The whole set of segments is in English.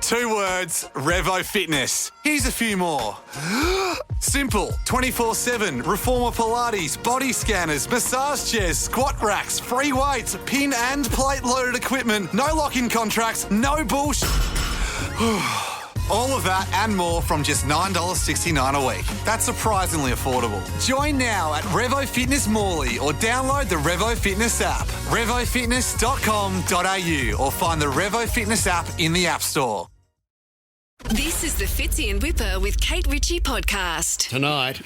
2 words, Revo Fitness. Here's a few more. Simple, 24/7, reformer Pilates, body scanners, massage chairs, squat racks, free weights, pin and plate loaded equipment, no lock-in contracts, no bullshit. All of that and more from just $9.69 a week. That's surprisingly affordable. Join now at Revo Fitness Morley or download the Revo Fitness app. RevoFitness.com.au or find the Revo Fitness app in the App Store. This is the Fitzy and Whipper with Kate Ritchie podcast. Tonight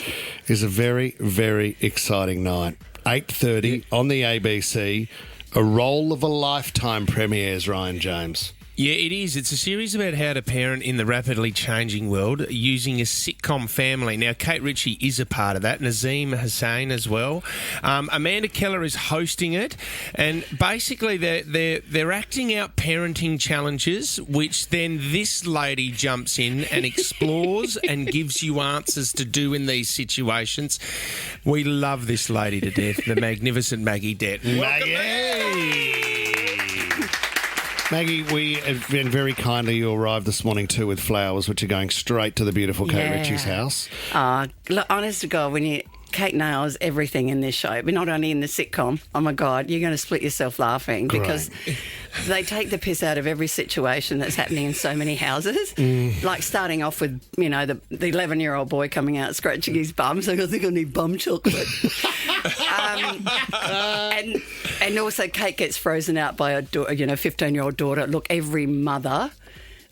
is a very, very exciting night. 8:30 on the ABC. A Role of a Lifetime premieres, Ryan James. Yeah, it is. It's a series about how to parent in the rapidly changing world using a sitcom family. Now, Kate Ritchie is a part of that, Nazim Hussain as well. Amanda Keller is hosting it, and basically they're acting out parenting challenges, which then this lady jumps in and explores and gives you answers to do in these situations. We love this lady to death, the magnificent Maggie Dent. Maggie, we have been very kindly. You arrived this morning too with flowers, which are going straight to the beautiful Kate Ritchie's house. Look, honest to God, Kate nails everything in this show, but not only in the sitcom. Oh my God, you're going to split yourself laughing because they take the piss out of every situation that's happening in so many houses. Like starting off with, the 11-year-old boy coming out scratching his bum, saying, I think I need bum chocolate. And also Kate gets frozen out by a 15-year-old daughter. Look, every mother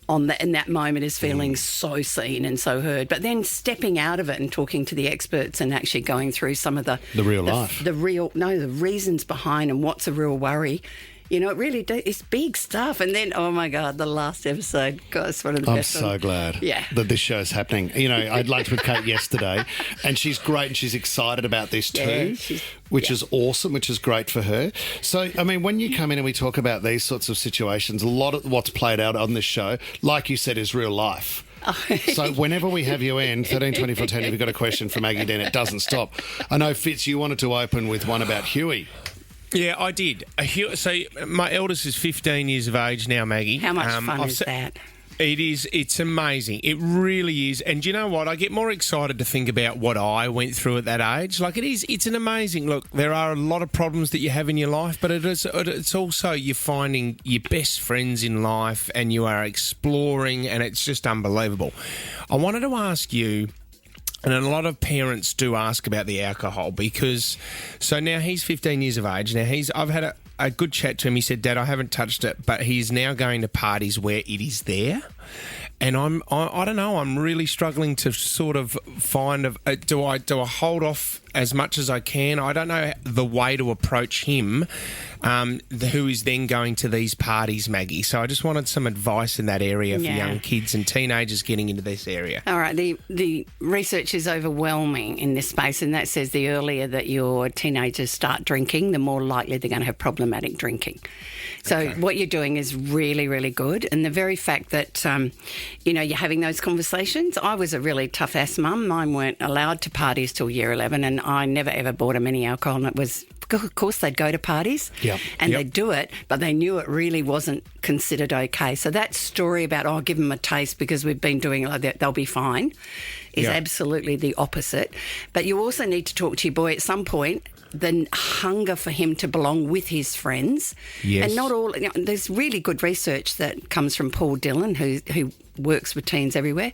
in that moment is feeling so seen and so heard. But then stepping out of it and talking to the experts and actually going through some of the real life. The reasons behind and what's a real worry. It really it's big stuff. And then, oh, my God, the last episode, God, it's one of the best. I'm so glad that this show's happening. I lunched with Kate yesterday, and she's great and she's excited about this too, which is awesome, which is great for her. So, when you come in and we talk about these sorts of situations, a lot of what's played out on this show, like you said, is real life. So whenever we have you in, 13 24 10, if you've got a question for Maggie Dent, it doesn't stop. I know, Fitz, you wanted to open with one about Huey. Yeah, I did. So my eldest is 15 years of age now, Maggie. How much fun is that? It is. It's amazing. It really is. And do you know what? I get more excited to think about what I went through at that age. Like it's an amazing... Look, there are a lot of problems that you have in your life, but it's also you're finding your best friends in life and you are exploring, and it's just unbelievable. I wanted to ask you... And a lot of parents do ask about the alcohol because, so now he's 15 years of age. Now I've had a good chat to him. He said, Dad, I haven't touched it, but he's now going to parties where it is there. And I don't know, I'm really struggling to sort of find, do I hold off as much as I can? I don't know the way to approach him, who is then going to these parties, Maggie. So I just wanted some advice in that area for young kids and teenagers getting into this area. All right, the research is overwhelming in this space, and that says the earlier that your teenagers start drinking, the more likely they're going to have problematic drinking. So what you're doing is really, really good. And the very fact that, you're having those conversations. I was a really tough-ass mum. Mine weren't allowed to parties till year 11, and I never, ever bought them any alcohol. And it was, of course, they'd go to parties and they'd do it, but they knew it really wasn't considered okay. So that story about, give them a taste because we've been doing it like that, they'll be fine, is absolutely the opposite. But you also need to talk to your boy at some point. The hunger for him to belong with his friends. Yes. And not all... there's really good research that comes from Paul Dillon, who works with teens everywhere.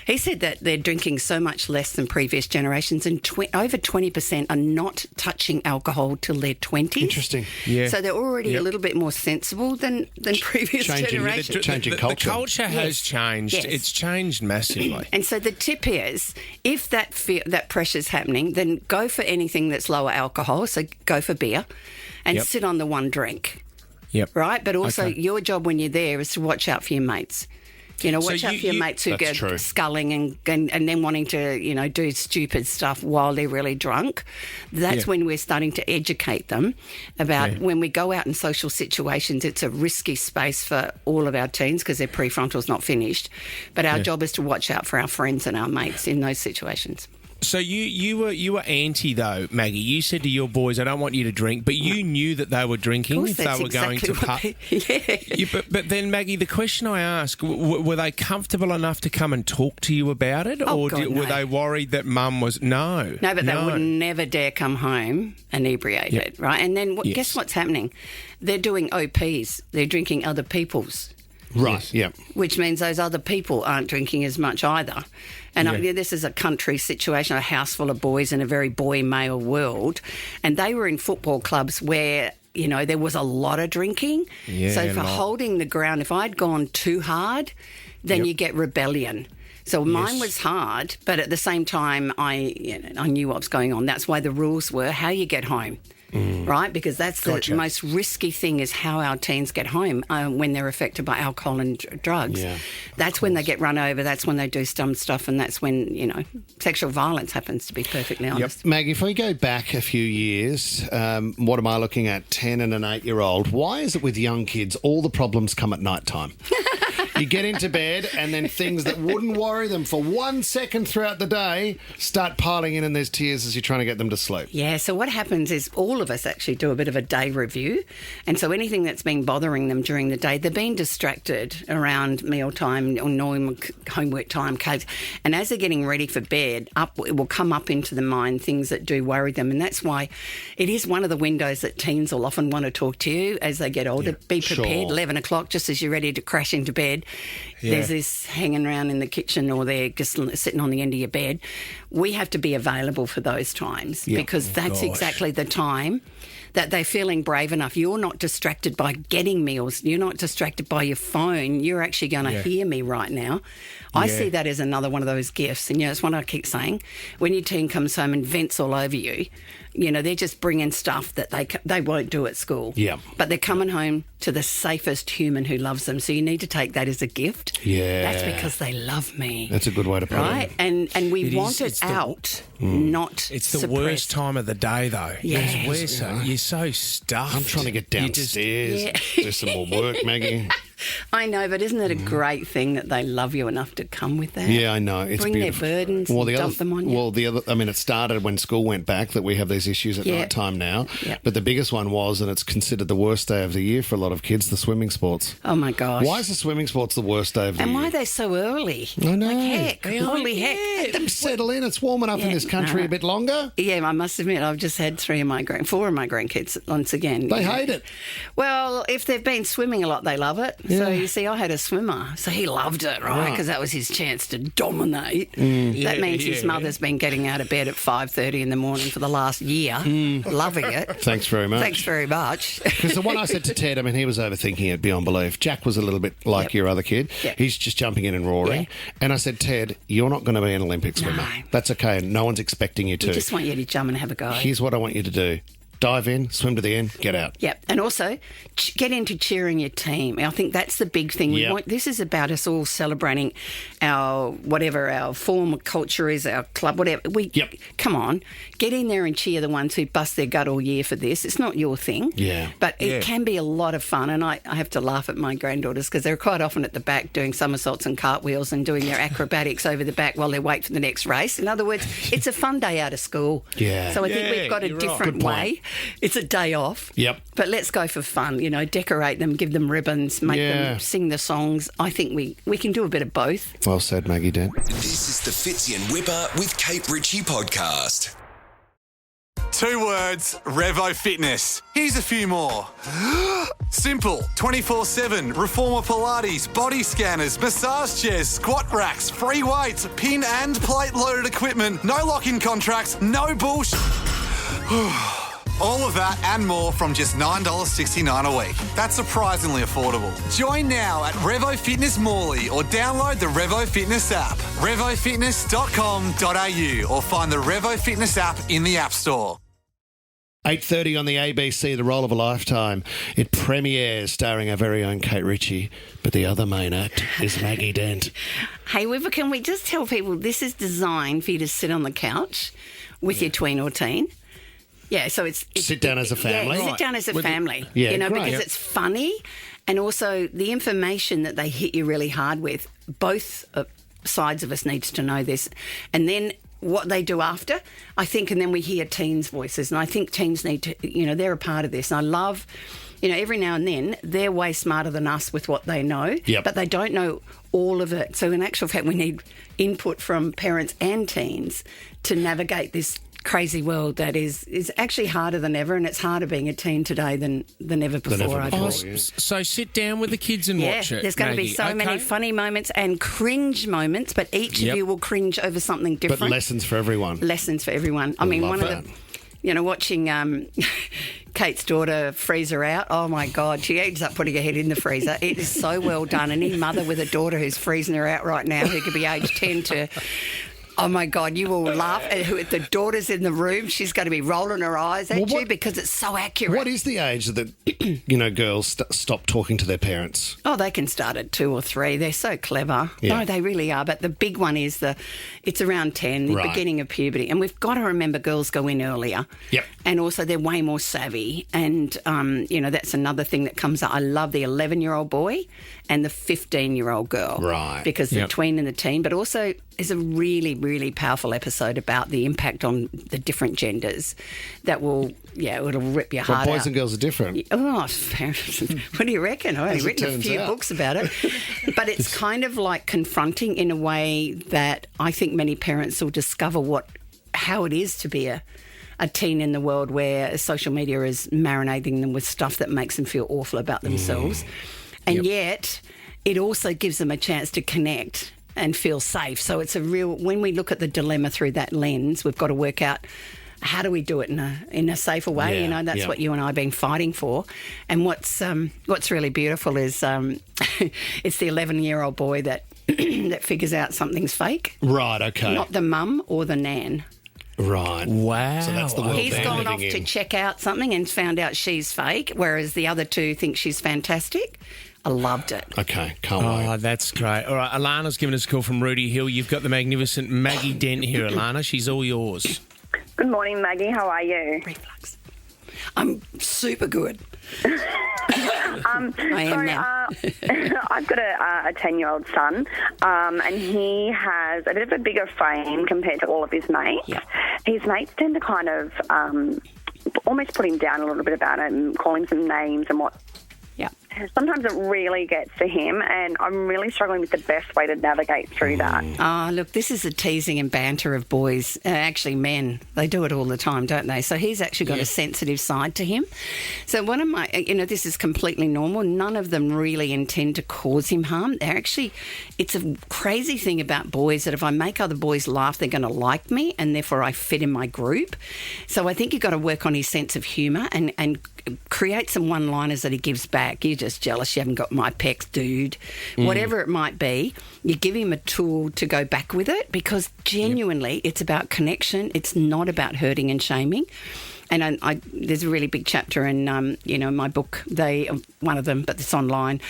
He said that they're drinking so much less than previous generations, and over 20% are not touching alcohol till their 20s. Interesting. Yeah. So they're already a little bit more sensible than previous generations. Changing culture. The culture has changed. Yes. It's changed massively. And so the tip is, if that pressure's happening, then go for anything that's lower alcohol. So go for beer and sit on the one drink. Yep. Right? But also your job when you're there is to watch out for your mates. Watch out for your mates who go sculling and then wanting to, do stupid stuff while they're really drunk. That's when we're starting to educate them about when we go out in social situations, it's a risky space for all of our teens because their prefrontal's not finished. But our job is to watch out for our friends and our mates in those situations. So you were anti though, Maggie. You said to your boys, "I don't want you to drink," but you knew that they were drinking if they were going to pub. But then, Maggie, the question I ask: were they comfortable enough to come and talk to you about it, or were they worried that Mum was no? No, but they would never dare come home inebriated, right? And then guess what's happening? They're doing OPs. They're drinking other people's. Right, yeah. Which means those other people aren't drinking as much either. And this is a country situation, a house full of boys in a very boy-male world. And they were in football clubs where, you know, there was a lot of drinking. Yeah, so for holding the ground, if I'd gone too hard, then you get rebellion. So mine was hard, but at the same time, I knew what was going on. That's why the rules were how you get home. Right, because that's the most risky thing is how our teens get home when they're affected by alcohol and drugs. Yeah, that's when they get run over, that's when they do dumb stuff, and that's when, you know, sexual violence happens, to be perfectly honest. Maggie, if we go back a few years, what am I looking at, 10 and an 8-year-old, why is it with young kids all the problems come at night time? You get into bed and then things that wouldn't worry them for 1 second throughout the day start piling in and there's tears as you're trying to get them to sleep. Yeah, so what happens is all of us actually do a bit of a day review. And so anything that's been bothering them during the day, they're being distracted around mealtime or normal homework time. And as they're getting ready for bed, it will come up into the mind things that do worry them. And that's why it is one of the windows that teens will often want to talk to you as they get older. Be prepared, 11 o'clock, just as you're ready to crash into bed. There's this hanging around in the kitchen or they're just sitting on the end of your bed. We have to be available for those times because that's exactly the time that they're feeling brave enough. You're not distracted by getting meals. You're not distracted by your phone. You're actually going to hear me right now. I see that as another one of those gifts. And, you know, it's what I keep saying. When your teen comes home and vents all over you, you know, they're just bringing stuff that they won't do at school. Yeah. But they're coming home to the safest human who loves them. So you need to take that as a gift. Yeah. That's because they love me. That's a good way to put it. Right? And we want it out, not It's the suppressed. worst time of the day, though. Yes. You're so stuffed. I'm trying to get downstairs, do some more work, Maggie. I know, but isn't it a great thing that they love you enough to come with that? Yeah, I know. It's Bring beautiful. their burdens and dump them on you. Well, it started when school went back that we have these issues at night time now. Yep. But the biggest one was, and it's considered the worst day of the year for a lot of kids, the swimming sports. Oh, my gosh. Why is the swimming sports the worst day of the year? And why are they so early? I know. Like heck. Holy heck. Let them settle in. It's warm enough in this country a bit longer. Yeah, I must admit, I've just had 4 of my grandkids once again. They hate it. Well, if they've been swimming a lot, they love it. Yeah. So, you see, I had a swimmer, so he loved it, right? Because that was his chance to dominate. That means his mother's been getting out of bed at 5:30 in the morning for the last year, loving it. Thanks very much. Thanks very much. Because the one I said to Ted, I mean, he was overthinking it beyond belief. Jack was a little bit like your other kid. Yep. He's just jumping in and roaring. And I said, Ted, you're not going to be an Olympic swimmer. No. That's okay. No one's expecting you to. We just want you to jump and have a go. Here's what I want you to do. Dive in, swim to the end, get out. Yep. And also, get into cheering your team. I think that's the big thing. This is about us all celebrating our form of culture is, our club, whatever. Come on, get in there and cheer the ones who bust their gut all year for this. It's not your thing. Yeah. But it can be a lot of fun. And I have to laugh at my granddaughters because they're quite often at the back doing somersaults and cartwheels and doing their acrobatics over the back while they wait for the next race. In other words, it's a fun day out of school. Yeah. So I think we've got a different way. It's a day off. Yep. But let's go for fun, you know, decorate them, give them ribbons, make them sing the songs. I think we can do a bit of both. Well said, Maggie Dent. This is the Fitzy and Whipper with Kate Ritchie podcast. 2 words, Revo Fitness. Here's a few more. Simple, 24/7, reformer Pilates, body scanners, massage chairs, squat racks, free weights, pin and plate loaded equipment, no lock-in contracts, no bullshit. All of that and more from just $9.69 a week. That's surprisingly affordable. Join now at Revo Fitness Morley or download the Revo Fitness app. RevoFitness.com.au or find the Revo Fitness app in the App Store. 8:30 on the ABC, The Role of a Lifetime. It premieres starring our very own Kate Ritchie, but the other main act is Maggie Dent. Hey, Weaver, can we just tell people this is designed for you to sit on the couch with your tween or teen? Yeah, so it's sit down as a family. Yeah, sit down as a family. Yeah, you know, great. because it's funny, and also the information that they hit you really hard with. Both sides of us needs to know this, and then what they do after, I think, and then we hear teens' voices, and I think teens need to, they're a part of this. And I love, every now and then they're way smarter than us with what they know, but they don't know all of it. So in actual fact, we need input from parents and teens to navigate this crazy world that is actually harder than ever, and it's harder being a teen today than ever before. I thought. So sit down with the kids and watch it. There's going to be so many funny moments and cringe moments, but each of you will cringe over something different. But lessons for everyone. Lessons for everyone. I mean, one of the, watching Kate's daughter freeze her out. Oh my God, she ends up putting her head in the freezer. It is so well done. Any mother with a daughter who's freezing her out right now, who could be aged 10 to... Oh, my God, you will laugh. If the daughter's in the room, she's going to be rolling her eyes at you because it's so accurate. What is the age that, girls stop talking to their parents? Oh, they can start at 2 or 3. They're so clever. Yeah. No, they really are. But the big one is it's around 10, the beginning of puberty. And we've got to remember girls go in earlier. Yep. And also they're way more savvy. And, that's another thing that comes up. I love the 11-year-old boy and the 15-year-old girl. Right. Because the tween and the teen, but also is a really, really powerful episode about the impact on the different genders that will, it'll rip your heart out. Boys and girls are different. Oh, what do you reckon? I've only written a few books about it. But it's kind of like confronting in a way that I think many parents will discover how it is to be a teen in the world where social media is marinating them with stuff that makes them feel awful about themselves. And yet it also gives them a chance to connect and feel safe. So it's when we look at the dilemma through that lens, we've got to work out how do we do it in a safer way. That's what you and I have been fighting for. And what's really beautiful is it's the 11-year-old boy that that figures out something's fake. Right, okay. Not the mum or the nan. Right. Wow. So that's the world He's they're gone off living to in. check out something and found out she's fake, whereas the other two think she's fantastic. I loved it. Okay, can't wait. Oh, that's great. All right, Alana's given us a call from Rudy Hill. You've got the magnificent Maggie Dent here, Alana. She's all yours. Good morning, Maggie. How are you? Reflux. I'm super good. I am now. I've got a 10-year-old son, and he has a bit of a bigger frame compared to all of his mates. Yeah. His mates tend to kind of almost put him down a little bit about it and call him some names and what. Yeah. Sometimes it really gets to him, and I'm really struggling with the best way to navigate through that. Oh, look, this is the teasing and banter of boys. Actually, men, they do it all the time, don't they? So he's actually got a sensitive side to him. So one of my, this is completely normal. None of them really intend to cause him harm. They're actually, it's a crazy thing about boys that if I make other boys laugh, they're going to like me, and therefore I fit in my group. So I think you've got to work on his sense of humour and create some one-liners that he gives back. You're just jealous you haven't got my pecs, dude. Whatever it might be, you give him a tool to go back with it, because genuinely it's about connection. It's not about hurting and shaming. And there's a really big chapter in, my book, one of them, but it's online.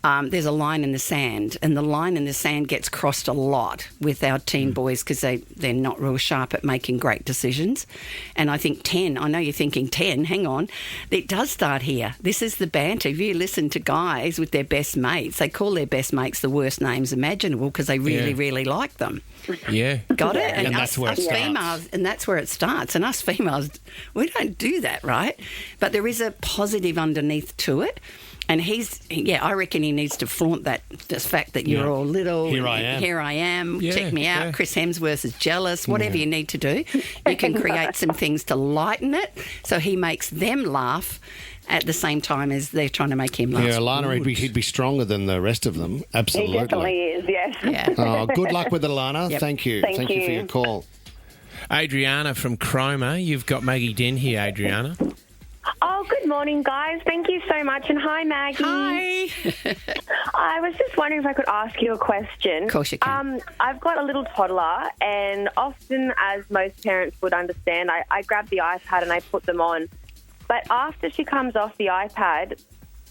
There's a line in the sand, and the line in the sand gets crossed a lot with our teen boys because they're not real sharp at making great decisions. And I think 10, I know you're thinking 10, hang on, it does start here. This is the banter. If you listen to guys with their best mates, they call their best mates the worst names imaginable because they really, really like them. Yeah. Got it? And that's where it starts. Females, and that's where it starts. And us females, we don't do that, right? But there is a positive underneath to it. And I reckon he needs to flaunt this fact that you're all little. Here I am. Yeah, Check me out. yeah. Chris Hemsworth is jealous. Whatever you need to do, you can create some things to lighten it so he makes them laugh at the same time as they're trying to make him laugh. Yeah, Alana, he'd be stronger than the rest of them. Absolutely. He definitely is, yes. Yeah. Oh, good luck with it, Alana. Yep. Thank you. Thank you for you. your call. Adriana from Cromer, you've got Maggie Dent here, Adriana. Oh, good morning, guys. Thank you so much. And hi, Maggie. Hi. I was just wondering if I could ask you a question. Of course you can. I've got a little toddler, and often, as most parents would understand, I grab the iPad and I put them on. But after she comes off the iPad,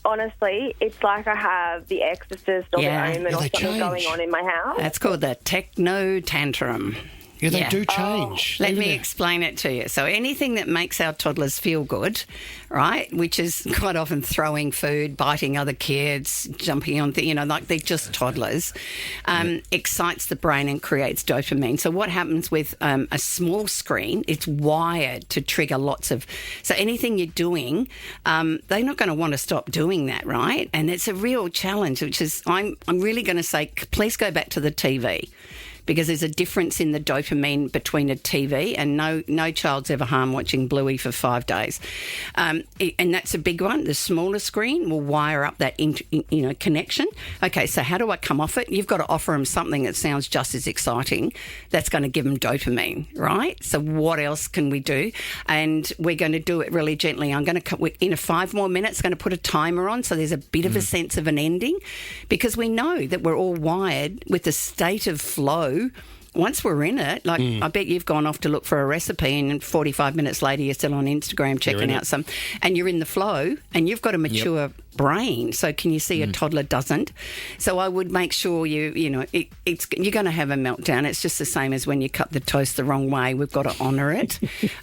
honestly, it's like I have the Exorcist or the Omen or they something change. going on in my house. That's called the techno tantrum. Yeah, they do change. Let me explain it to you. So anything that makes our toddlers feel good, right, which is quite often throwing food, biting other kids, jumping on, like they're just toddlers, excites the brain and creates dopamine. So what happens with a small screen, it's wired to trigger lots of... So anything you're doing, they're not going to want to stop doing that, right? And it's a real challenge, which is I'm really going to say, please go back to the TV. Because there's a difference in the dopamine between a TV, and no child's ever harmed watching Bluey for 5 days. And that's a big one. The smaller screen will wire up that connection. Okay, so how do I come off it? You've got to offer them something that sounds just as exciting that's going to give them dopamine, right? So what else can we do? And we're going to do it really gently. I'm going to, in 5 more minutes, going to put a timer on so there's a bit of a sense of an ending, because we know that we're all wired with a state of flow. Once we're in it, I bet you've gone off to look for a recipe and 45 minutes later you're still on Instagram checking out some, and you're in the flow, and you've got a mature brain. So can you see a toddler doesn't? So I would make sure you're going to have a meltdown. It's just the same as when you cut the toast the wrong way. We've got to honour it.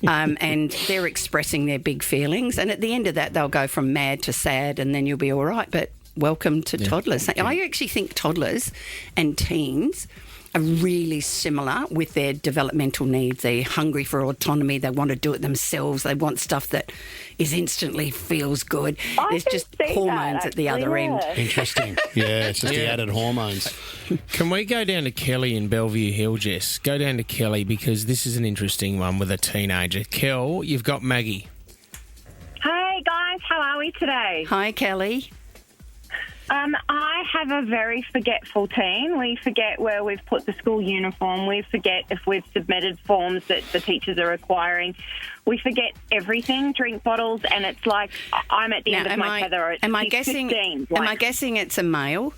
And they're expressing their big feelings. And at the end of that, they'll go from mad to sad, and then you'll be all right. But welcome to toddlers. I actually think toddlers and teens are really similar with their developmental needs. They're hungry for autonomy. They want to do it themselves. They want stuff that is instantly feels good. There's just hormones at the other end. Interesting. Yeah, it's just the added hormones. Can we go down to Kelly in Bellevue Hill, Jess? Go down to Kelly, because this is an interesting one with a teenager. Kel, you've got Maggie. Hey, guys. How are we today? Hi, Kelly. I have a very forgetful teen. We forget where we've put the school uniform. We forget if we've submitted forms that the teachers are requiring. We forget everything, drink bottles, and it's like I'm at the end of my tether. Am I guessing it's a male?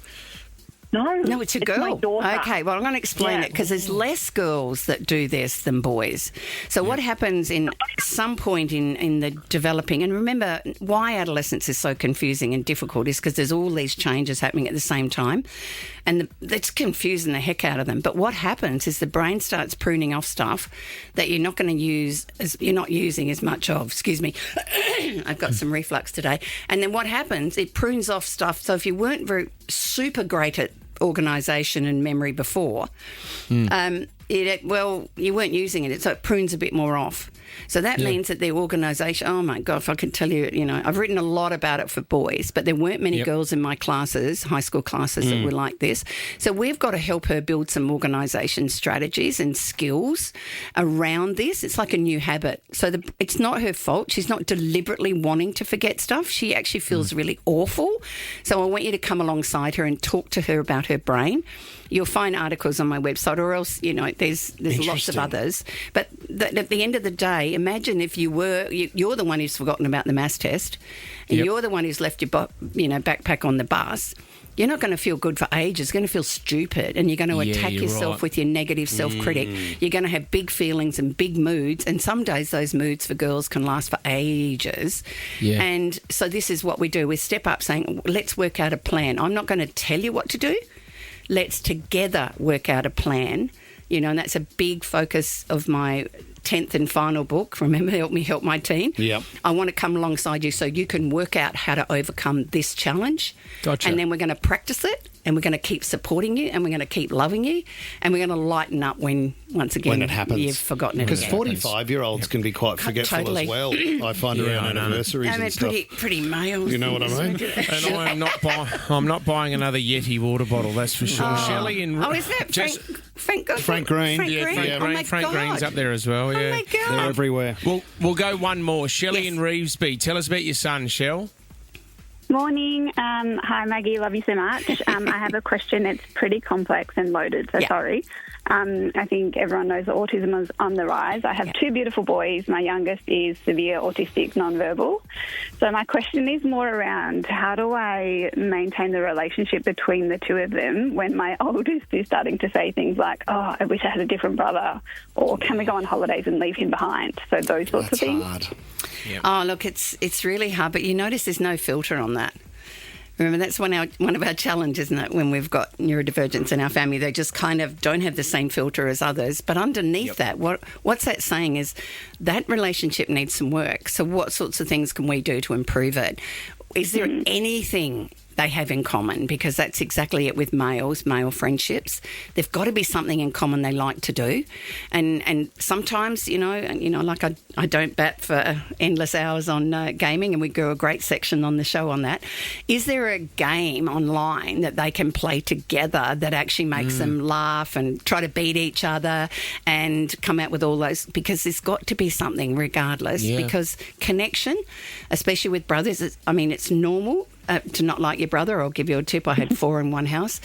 No, it's a girl. My daughter. Okay, well, I'm going to explain it, because there's less girls that do this than boys. So what happens in some point in the developing, and remember why adolescence is so confusing and difficult is because there's all these changes happening at the same time, and that's confusing the heck out of them. But what happens is the brain starts pruning off stuff that you're not going to use, you're not using as much of. Excuse me. I've got some reflux today. And then what happens, it prunes off stuff. So if you weren't very super great at organisation and memory before, you weren't using it, so it prunes a bit more off. So that means that the organisation, oh my God, if I could tell you, I've written a lot about it for boys, but there weren't many girls in my classes, high school classes, that were like this. So we've got to help her build some organisation strategies and skills around this. It's like a new habit. So it's not her fault. She's not deliberately wanting to forget stuff. She actually feels really awful. So I want you to come alongside her and talk to her about her brain. You'll find articles on my website, or else, there's lots of others. But at the end of the day, imagine if you're the one who's forgotten about the maths test, and you're the one who's left your backpack on the bus. You're not going to feel good for ages. You're going to feel stupid, and you're going to attack yourself with your negative self-critic. You're going to have big feelings and big moods, and some days those moods for girls can last for ages. Yeah. And so this is what we do. We step up saying, let's work out a plan. I'm not going to tell you what to do. Let's together work out a plan, and that's a big focus of my 10th and final book, remember, Help Me Help My Teen. Yep. I want to come alongside you so you can work out how to overcome this challenge. Gotcha. And then we're going to practice it, and we're going to keep supporting you, and we're going to keep loving you, and we're going to lighten up when it happens. You've forgotten it. Because 45-year-olds can be quite forgetful as well. I find around anniversaries and stuff. Pretty male. You know what I mean? And I'm not buying another Yeti water bottle, that's for sure. Shelley and... Oh, is that Frank Green? Frank Green. Frank Green's up there as well, Oh, my God. They're everywhere. We'll go one more. Shelley in Reevesby. Tell us about your son, Shell. Morning. Hi, Maggie. Love you so much. I have a question. It's pretty complex and loaded, so sorry. I think everyone knows that autism is on the rise. I have two beautiful boys. My youngest is severe autistic nonverbal. So my question is more around how do I maintain the relationship between the two of them when my oldest is starting to say things like, oh, I wish I had a different brother, or can we go on holidays and leave him behind? So those sorts of things. Hard. Yep. Oh, look, it's really hard, but you notice there's no filter on that. Remember, that's one of our challenges, isn't it? When we've got neurodivergence in our family, they just kind of don't have the same filter as others. But underneath that, what's that saying is that relationship needs some work. So what sorts of things can we do to improve it? Is there anything they have in common? Because that's exactly it with male friendships. There've got to be something in common they like to do. And sometimes, like I don't bat for endless hours on gaming, and we do a great section on the show on that. Is there a game online that they can play together that actually makes them laugh and try to beat each other and come out with all those? Because there's got to be something regardless. Yeah. Because connection, especially with brothers, it's normal to not like your brother. I'll give you a tip. I had 4 in one house.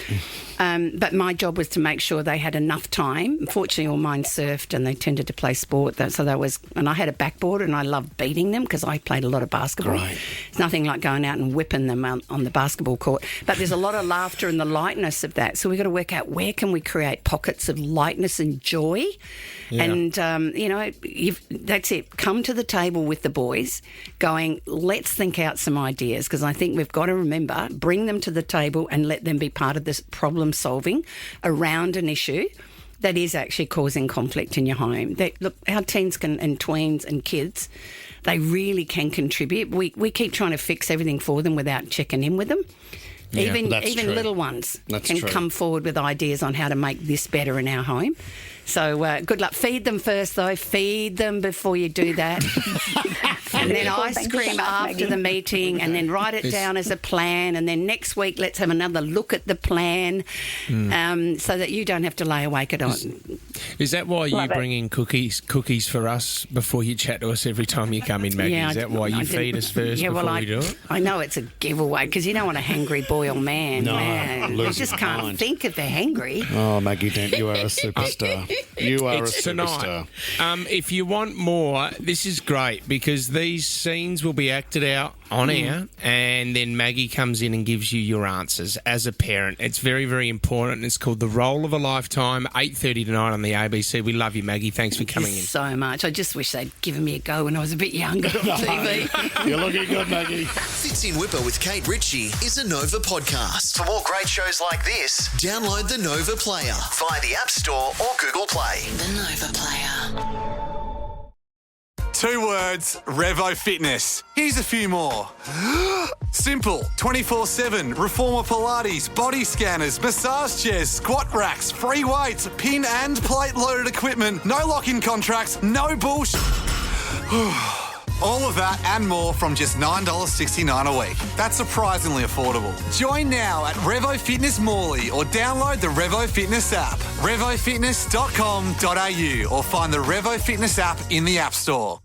But my job was to make sure they had enough time. Unfortunately, all mine surfed and they tended to play sport. And I had a backboard and I loved beating them because I played a lot of basketball. Right. It's nothing like going out and whipping them on the basketball court. But there's a lot of laughter and the lightness of that. So we've got to work out where can we create pockets of lightness and joy. Yeah. And, that's it. Come to the table with the boys going, let's think out some ideas, because I think we've got to remember, bring them to the table and let them be part of this problem solving around an issue that is actually causing conflict in your home. Look, our teens and tweens and kids, they really can contribute. We keep trying to fix everything for them without checking in with them. Yeah, even true. Little ones That's can true. come forward with ideas on how to make this better in our home. So good luck. Feed them first, though. Feed them before you do that. And then ice cream after the meeting, and then write it down as a plan. And then next week, let's have another look at the plan, so that you don't have to lay awake at night. Is that why you bring in cookies for us before you chat to us every time you come in, Maggie? Yeah, is that why you feed us first before we do it? I know it's a giveaway because you don't want a hangry boy or man. No, man. You lose just his can't mind. think if they're hangry. Oh, Maggie Dent, you are a superstar. You are It's a superstar. tonight. If you want more, this is great because these scenes will be acted out on air, and then Maggie comes in and gives you your answers as a parent. It's very, very important. It's called The Role of a Lifetime, 8:30 tonight on the ABC. We love you, Maggie. Thanks for coming in. So much. I just wish they'd given me a go when I was a bit younger on TV. You're looking good, Maggie. Fits in Whipper with Kate Ritchie is a Nova podcast. For more great shows like this, download the Nova Player via the App Store or Google Play. The Nova Player. 2 words, Revo Fitness. Here's a few more. Simple, 24/7, Reformer Pilates, body scanners, massage chairs, squat racks, free weights, pin and plate loaded equipment, no lock-in contracts, no bullshit. All of that and more from just $9.69 a week. That's surprisingly affordable. Join now at Revo Fitness Morley or download the Revo Fitness app. RevoFitness.com.au or find the Revo Fitness app in the App Store.